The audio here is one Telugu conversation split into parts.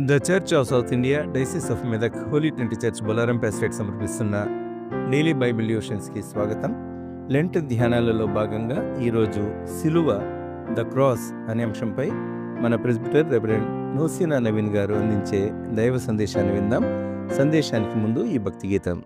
The Church of South India Diocese of Medak Holy Trinity Church Bolarum pastorate సమర్పిస్తున్న డైలీ బైబిల్ డివోషన్స్కి స్వాగతం. లెంట్ ధ్యానాలలో భాగంగా ఈరోజు సిలువ ద క్రాస్ అనే అంశంపై మన ప్రెస్బిటర్ రెవరెండ్ నోసినా నవీన్ గారు అందించే దైవ సందేశాన్ని విందాం. సందేశానికి ముందు ఈ భక్తి గీతం.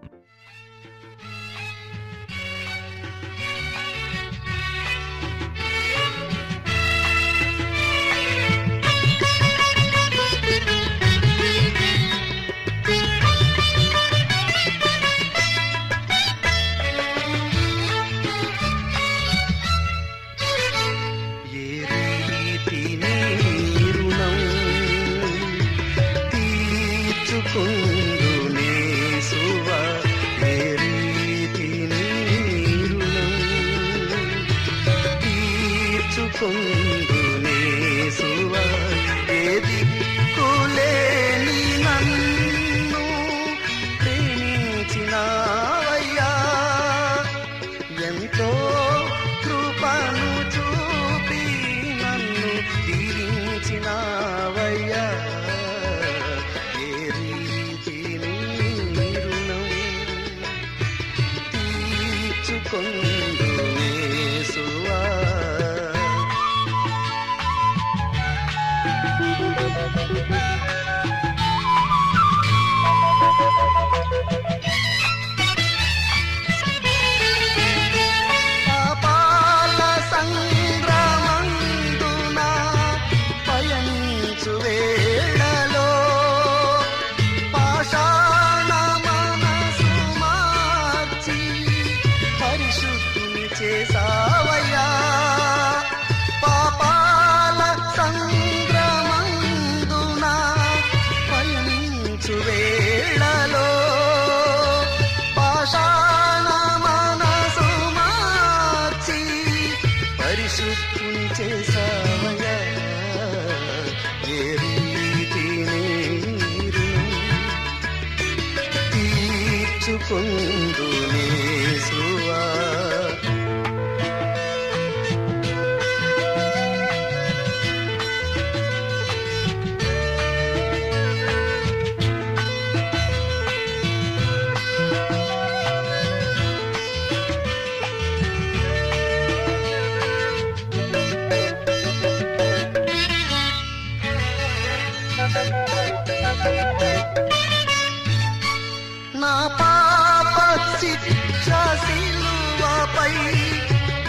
నా పాప శిక్ష సిలువపై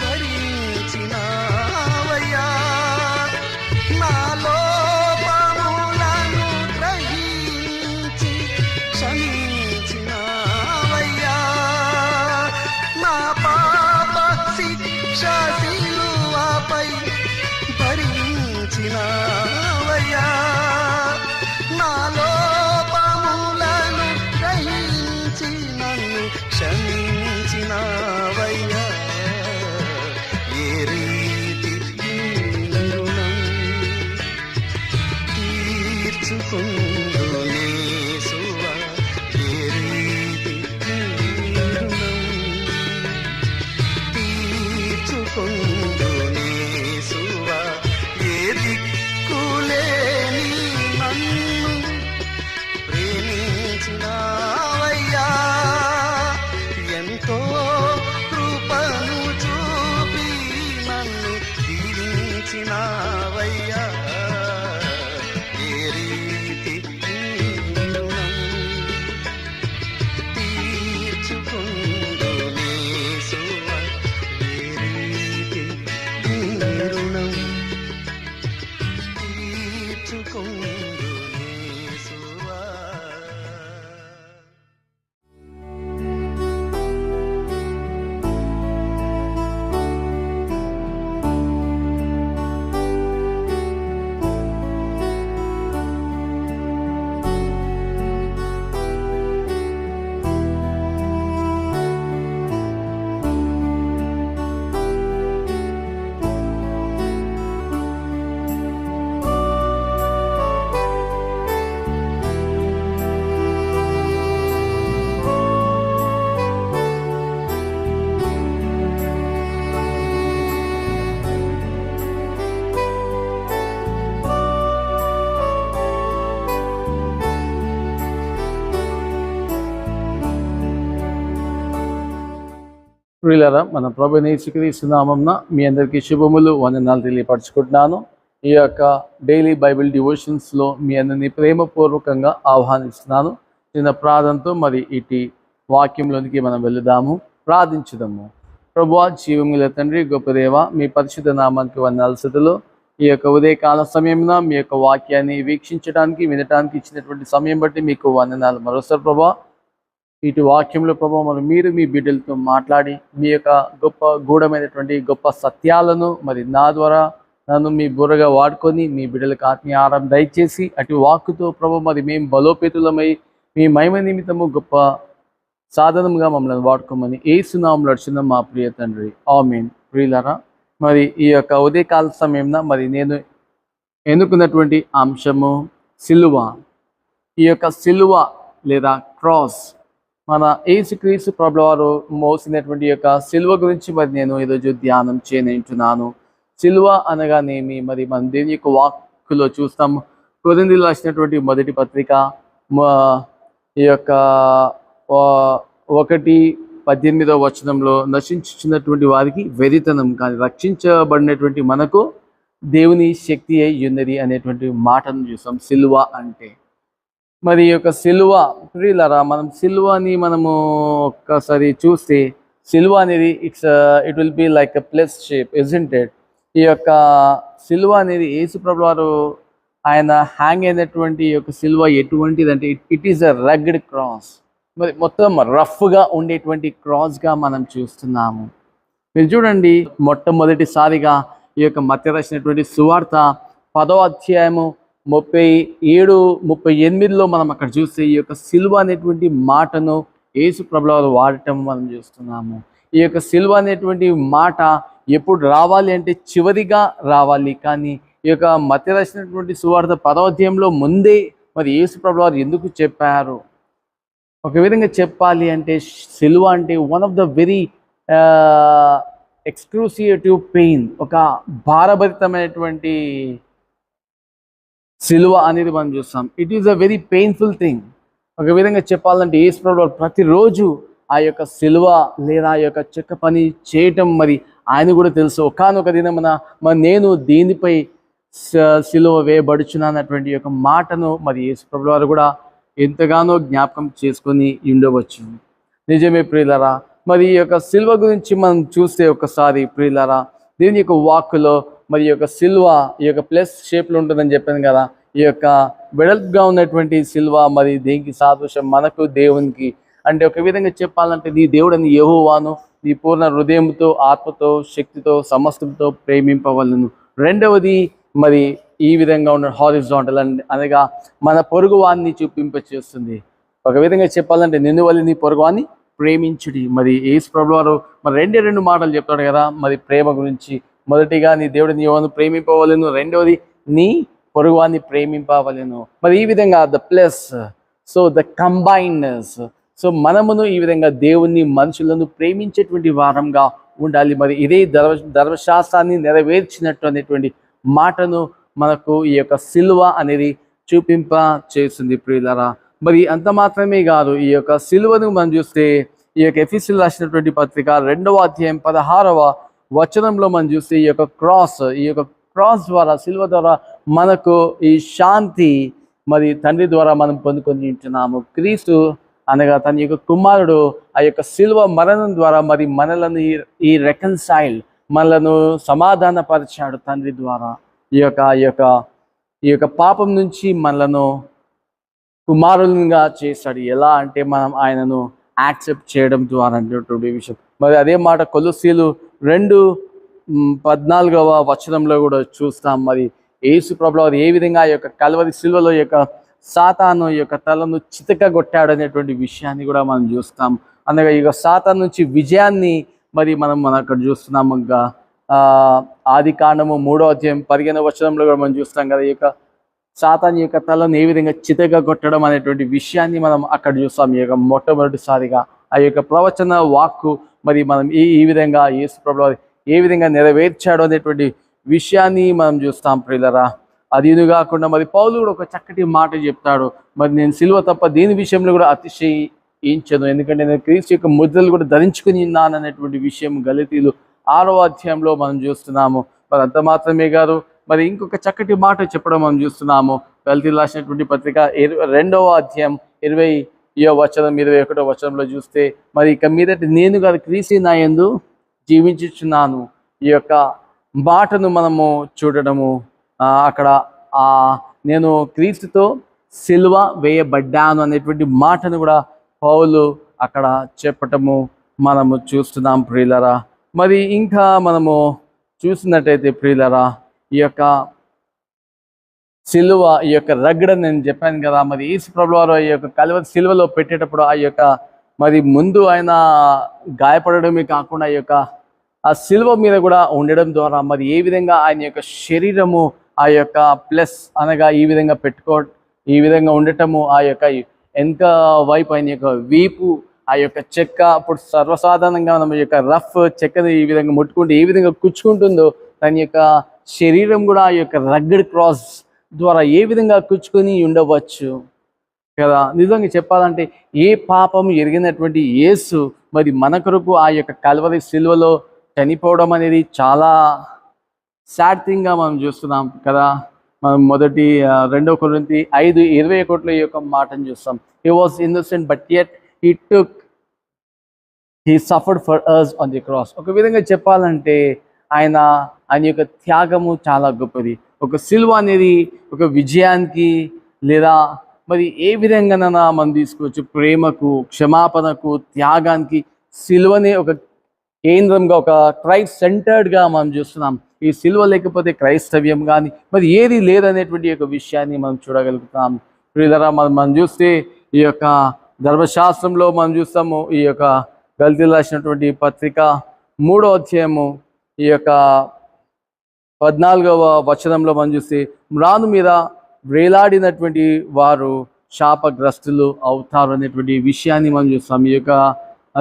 భరించినావయ్యా, నా లోపములను గ్రహించి క్షమించినావయ్యా, నా పాప శిక్ష సిలువపై భరించినావయ్యా, నాలో నన్ను క్షమించినావయ్యా. ఏ రీతి రుణం తీర్చుకుందునే సువా, ఏ రీతి రుణం తీర్చుకుందునే సువా, ఏ దిక్కులేని నన్ను ప్రేమించినావయ్యా, ఎంతో కృపను చూపి నన్ను దీవించినావయ్యా. ఏ రీతి రుణం తీర్చుకుందునే సువా, ఏ రీతి రుణం తీర్చుకుందునే సువా. ప్రియులారా, మన ప్రభువైన యేసుక్రీస్తు నామమున మీ అందరికీ శుభములు, వందనాలు తెలియపరచుకుంటున్నాను. ఈ యొక్క డైలీ బైబిల్ డివోషన్స్లో మీ అందరినీ ప్రేమపూర్వకంగా ఆహ్వానిస్తున్నాను. చిన్న ప్రార్థనతో మరి ఇటు వాక్యంలోనికి మనం వెళుదాము, ప్రార్థించుదాము. ప్రభువా, జీవముల తండ్రి, గొప్ప దేవ, మీ పరిశుద్ధ నామానికి వందనాలు స్తుతులు. ఈ యొక్క ఉదయకాల సమయమున మీ యొక్క వాక్యాన్ని వీక్షించడానికి, వినడానికి ఇచ్చినటువంటి సమయం బట్టి మీకు వందనాలు. మరోసారి ప్రభువా, ఇటు వాక్యంలో ప్రభావ మరి మీరు మీ బిడ్డలతో మాట్లాడి మీ యొక్క గొప్ప గూఢమైనటువంటి గొప్ప సత్యాలను మరి నా ద్వారా నన్ను మీ బుర్రగా వాడుకొని మీ బిడ్డలకు ఆత్మీయ ఆహారం దయచేసి అటు వాక్కుతో ప్రభావ మరి మేము బలోపేతులమై మీ మహిమ నిమిత్తము గొప్ప సాధనంగా మమ్మల్ని వాడుకోమని యేసునామములో అడుచున్నాం మా ప్రియ తండ్రి, ఆమేన్. ప్రియులారా, మరి ఈ యొక్క ఉదయకాల సమయంలో మరి నేను ఎన్నుకున్నటువంటి అంశము సిలువ. ఈ యొక్క సిలువ లేదా క్రాస్, మన యేసుక్రీస్తు ప్రభువు వారు మోసినటువంటి యొక్క సిలువ గురించి మరి నేను ఈరోజు ధ్యానం చేయనంటున్నాను. సిలువ అనగానేమి, మరి మనం దేని యొక్క వాక్కులో చూస్తాం. కొరింథీయులకు రాసినటువంటి మొదటి పత్రిక ఈ యొక్క 1:18 నశించుచున్నటువంటి వారికి వెరితనం, కానీ రక్షించబడినటువంటి మనకు దేవుని శక్తి అయి ఉన్నది అనేటువంటి మాటను చూస్తాం సిలువ అంటే. మరి ఈ యొక్క సిలువ, ప్రియులారా, మనం సిలువని మనము ఒక్కసారి చూస్తే సిలువ అనేది it will be like a plus shape, isn't it? ఈ యొక్క సిలువ అనేది యేసు ప్రభువు వారు ఆయన హ్యాంగ్ అయినటువంటి ఈ యొక్క సిలువ ఎటువంటిదంటే it is a rugged cross. మరి మొత్తం రఫ్గా ఉండేటువంటి క్రాస్గా మనం చూస్తున్నాము. మీరు చూడండి, మొట్టమొదటిసారిగా ఈ యొక్క మత్తయి రాసినటువంటి సువార్త 10వ అధ్యాయము 37-38 మనం అక్కడ చూస్తే ఈ యొక్క సిలువ అనేటువంటి మాటను యేసు ప్రభువు వారు వాడటం మనం చూస్తున్నాము. ఈ యొక్క సిలువ అనేటువంటి మాట ఎప్పుడు రావాలి అంటే చివరిగా రావాలి, కానీ ఈ యొక్క మత్తయి రాసినటువంటి సువార్త 10వ అధ్యాయంలో ముందే మరి యేసు ప్రభువు వారు ఎందుకు చెప్పారు? ఒక విధంగా చెప్పాలి అంటే సిలువ అంటే one of the very exclusive pain, ఒక భారభరితమైనటువంటి సిలువ అనేది మనం చూస్తాం. It is a very painful thing. ఒక విధంగా చెప్పాలంటే యేసు ప్రభువు ప్రతిరోజు ఆ యొక్క సిలువ లేదా ఆ యొక్క చెక్క పని చేయటం మరి ఆయన కూడా తెలుసు. ఒకానొక దినమున మరి నేను దీనిపై సిలువ వేయబడుచున్నటువంటి యొక్క మాటను మరి యేసు ప్రభువు వారు కూడా ఎంతగానో జ్ఞాపకం చేసుకొని ఉండవచ్చు. నిజమే ప్రియులారా, మరి ఈ యొక్క సిలువ గురించి మనం చూస్తే ఒకసారి ప్రియులారా, దీని యొక్క వాక్కులో మరి ఈ యొక్క సిల్వ ఈ యొక్క ప్లస్ షేప్లో ఉంటుందని చెప్పాను కదా. ఈ యొక్క వెడల్పుగా ఉన్నటువంటి సిల్వ మరి దేనికి సాదృశ్యం? మనకు, దేవునికి. అంటే ఒక విధంగా చెప్పాలంటే నీ దేవుడని యెహోవాను నీ పూర్ణ హృదయంతో, ఆత్మతో, శక్తితో, సమస్తంతో ప్రేమింపవలను. రెండవది మరి ఈ విధంగా ఉన్న హారిజాంటల్ అనగా మన పొరుగువాన్ని చూపింపచేస్తుంది. ఒక విధంగా చెప్పాలంటే నిన్ను వల్ల నీ పొరుగువాన్ని ప్రేమించుడి. మరి యేసు ప్రభువు వారు మరి రెండు మాటలు చెప్తాడు కదా మరి ప్రేమ గురించి. మొదటిగా నీ దేవుడిని యెహోవాను ప్రేమింపవలెను, రెండవది నీ పొరుగువాన్ని ప్రేమింపవలెను. మరి ఈ విధంగా ద ప్లస్, సో ద కంబైన్నెస్. సో మనమును ఈ విధంగా దేవుణ్ణి, మనుషులను ప్రేమించేటువంటి వారంగా ఉండాలి. మరి ఇదే ధర్మశాస్త్రాన్ని నెరవేర్చినట్టు అనేటువంటి మాటను మనకు ఈ యొక్క సిలువ అనేది చూపింప చేస్తుంది ప్రియులారా. మరి అంత మాత్రమే కాదు, ఈ యొక్క సిలువను మనం చూస్తే ఈ యొక్క ఎఫెసీయులకు రాసినటువంటి పత్రిక 2వ అధ్యాయం 16వ వచనంలో మనం చూస్తే ఈ యొక్క క్రాస్ ద్వారా, సిలువ ద్వారా మనకు ఈ శాంతి మరి తండ్రి ద్వారా మనం పొందుకొని ఉంటున్నాము. క్రీస్తు అనగా తన యొక్క కుమారుడు ఆ యొక్క సిలువ మరణం ద్వారా మరి మనలను ఈ రెకన్సైల్, మనలను సమాధానపరిచాడు తండ్రి ద్వారా. ఈ యొక్క పాపం నుంచి మనలను కుమారులుగా చేశాడు. ఎలా అంటే మనం ఆయనను యాక్సెప్ట్ చేయడం ద్వారా అనేటువంటి విషయం. మరి అదే మాట కొలొస్సీయులు 2:14వ వచనంలో కూడా చూస్తాం. మరి యేసు ప్రభువు వారు ఏ విధంగా ఆ యొక్క కల్వరి సిలువలో యొక్క సాతాను యొక్క తలను చితకగొట్టాడు అనేటువంటి విషయాన్ని కూడా మనం చూస్తాం. అనగా ఈ యొక్క సాతాను నుంచి విజయాన్ని మరి మనం అక్కడ చూస్తున్నాము. ఆదికాండము 3వ అధ్యాయం 15వ వచనంలో కూడా మనం చూస్తాం కదా, ఈ యొక్క సాతాను యొక్క తలను ఏ విధంగా చితకగొట్టడం అనేటువంటి విషయాన్ని మనం అక్కడ చూస్తాం. ఈ యొక్క మొట్టమొదటిసారిగా ఆ యొక్క ప్రవచన వాక్కు మరి మనం ఈ విధంగా యేసు ప్రభువు వారు ఏ విధంగా నెరవేర్చాడు అనేటువంటి విషయాన్ని మనం చూస్తాం ప్రియులరా. అది కాకుండా మరి పౌలు కూడా ఒక చక్కటి మాట చెప్తాడు. మరి నేను సిలువ తప్ప దీని విషయంలో కూడా ఇంచెను, ఎందుకంటే నేను క్రీస్తు యొక్క ముద్రలు కూడా ధరించుకుని ఉన్నాను అనేటువంటి విషయం గలతీలు 6వ అధ్యాయంలో మనం చూస్తున్నాము. మరి అంత మాత్రమే కాదు, మరి ఇంకొక చక్కటి మాట చెప్పడం మనం చూస్తున్నాము. గలతీలు రాసినటువంటి పత్రిక 2వ అధ్యాయం 20వ వచనం 21వ వచనంలో చూస్తే, మరి ఇక మీదటి నేను కాదు క్రీస్తు నా యందు జీవించుచున్నాను. ఈ యొక్క మాటను మనము చూడడము, అక్కడ నేను క్రీస్తుతో సిలువ వేయబడ్డాను అనేటువంటి మాటను కూడా పౌలు అక్కడ చెప్పటము మనము చూస్తున్నాం ప్రియులరా. మరి ఇంకా మనము చూసినట్టయితే ప్రియులరా, ఈ యొక్క సిలువ, ఈ యొక్క రగ్గడ నేను చెప్పాను కదా, మరి యేసు ప్రభువు వారు ఈ యొక్క కలువరి సిలువలో పెట్టేటప్పుడు ఆ యొక్క మరి ముందు ఆయన గాయపడడమే కాకుండా ఈ యొక్క ఆ సిలువ మీద కూడా ఉండడం ద్వారా మరి ఏ విధంగా ఆయన యొక్క శరీరము ఆ యొక్క ప్లస్ అనగా ఈ విధంగా ఈ విధంగా ఉండటము, ఆ యొక్క వెనక వైపు ఆయన యొక్క వీపు, ఆ యొక్క చెక్క, అప్పుడు సర్వసాధారణంగా మనం యొక్క రఫ్ చెక్కని ఈ విధంగా ముట్టుకుంటే ఏ విధంగా కుచ్చుకుంటుందో తన యొక్క శరీరం కూడా ఆ యొక్క రగ్గడ్ క్రాస్ ద్వారా ఏ విధంగా కుచ్చుకొని ఉండవచ్చు కదా. నిజంగా చెప్పాలంటే ఏ పాపము ఎరిగినటువంటి యేసు మరి మన కొరకు ఆ యొక్క కల్వరి సిలువలో చనిపోవడం అనేది చాలా సాడ్ థింగ్గా మనం చూస్తున్నాం కదా. మనం 2 కొరింథీ 5:21 ఈ యొక్క మాటను చూస్తాం. He was innocent but yet he suffered for us on the cross. ఒక విధంగా చెప్పాలంటే ఆయన యొక్క త్యాగము చాలా గొప్పది. ఒక సిలువ అనేది ఒక విజయానికి లేదా మరి ఏ విధంగానైనా మనం తీసుకోవచ్చు, ప్రేమకు, క్షమాపణకు, త్యాగానికి సిలువనే ఒక కేంద్రంగా, ఒక క్రైస్ట్ సెంటర్డ్గా మనం చూస్తున్నాం. ఈ సిలువ లేకపోతే క్రైస్తవ్యం కానీ మరి ఏది లేదనేటువంటి యొక్క విషయాన్ని మనం చూడగలుగుతాం. ప్రియులరా, మనం చూస్తే ఈ యొక్క ధర్మశాస్త్రంలో మనం చూస్తాము, ఈ యొక్క గలతీయులకు రాసినటువంటి పత్రిక 3వ అధ్యాయము ఈ యొక్క 14వ వచనంలో మనం చూస్తే, మ్రాను మీద వేలాడినటువంటి వారు శాపగ్రస్తులు అవుతారు అనేటువంటి విషయాన్ని మనం చూస్తాం. ఈ యొక్క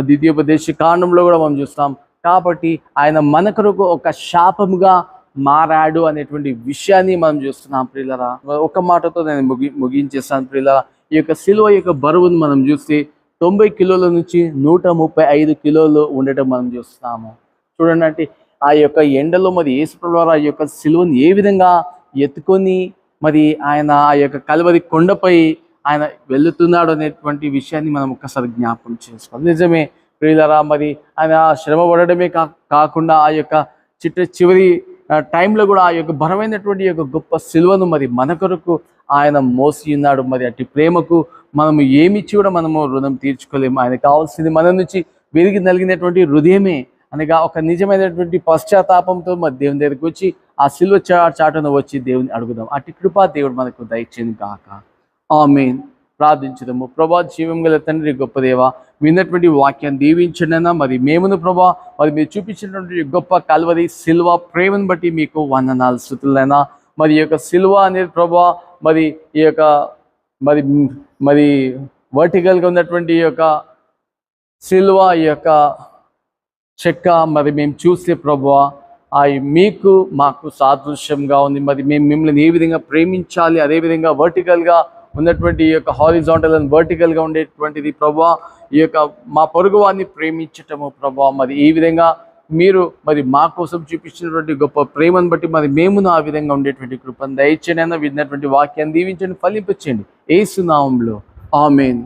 ద్వితీయోపదేశ కాండంలో కూడా మనం చూస్తాం. కాబట్టి ఆయన మన కొరకు ఒక శాపముగా మారాడు అనేటువంటి విషయాన్ని మనం చూస్తున్నాం ప్రియులరా. ఒక మాటతో నేను ముగించేస్తాను ప్రియులరా. ఈ యొక్క సిలువ యొక్క బరువును మనం చూస్తే 90 కిలోల నుంచి 135 కిలోలు ఉండటం మనం చూస్తున్నాము. చూడండి, అంటే ఆ యొక్క ఎండలో మరి యేసు ప్రభువు ఆ యొక్క సిలువను ఏ విధంగా ఎత్తుకొని మరి ఆయన ఆ యొక్క కల్వరి కొండపై ఆయన వెళుతున్నాడు అనేటువంటి విషయాన్ని మనం ఒక్కసారి జ్ఞాపకం చేసుకోవాలి. నిజమే ప్రియులరా, మరి ఆయన శ్రమ పడడమే కాకుండా ఆ యొక్క చివరి టైంలో కూడా ఆ యొక్క బలమైనటువంటి యొక్క గొప్ప సిలువను మరి మన కొరకు ఆయన మోసి ఉన్నాడు. మరి అట్టి ప్రేమకు మనము ఏమిచ్చి కూడా మనము రుణం తీర్చుకోలేము. ఆయన కావాల్సింది మన నుంచి విరిగి నలిగినటువంటి హృదయమే, అనగా ఒక నిజమైనటువంటి పశ్చాత్తాపంతో మరి దేవుని దగ్గరికి వచ్చి ఆ సిలువ చాటున వచ్చి దేవుని అడుగుదాం. అట్టి కృపా దేవుడు మనకు దయచేయను కాక. ఆమేన్. ప్రార్థించుదాము. ప్రభా, జీవం గల తండ్రి, గొప్ప దేవ, విన్నటువంటి వాక్యాన్ని దీవించండి. మరి మేమును ప్రభా, మరి మీరు చూపించినటువంటి గొప్ప కల్వరి సిల్వ ప్రేమను బట్టి మీకు వందనాలు, స్తుతులైనా. మరి ఈ యొక్క సిల్వ అనేది ప్రభా, మరి ఈ యొక్క మరి వర్టికల్గా ఉన్నటువంటి ఈ యొక్క సిల్వ, ఈ యొక్క చెక్క మరి మేము చూస్తే ప్రభువా, మీకు మాకు సాదృశ్యంగా ఉంది. మరి మేము మిమ్మల్ని ఏ విధంగా ప్రేమించాలి, అదేవిధంగా వర్టికల్గా ఉన్నటువంటి ఈ యొక్క హారిజాంటల్ అండ్ వర్టికల్గా ఉండేటువంటిది ప్రభువా, ఈ యొక్క మా పొరుగు వారిని ప్రేమించటము ప్రభువా. మరి ఈ విధంగా మీరు మరి మా కోసం చూపించినటువంటి గొప్ప ప్రేమను బట్టి మరి మేమును ఆ విధంగా ఉండేటువంటి కృపను దయచేయండి. విన్నటువంటి వాక్యాన్ని దీవించండి, ఫలింపచేయండి యేసు నామములో. ఆమేన్.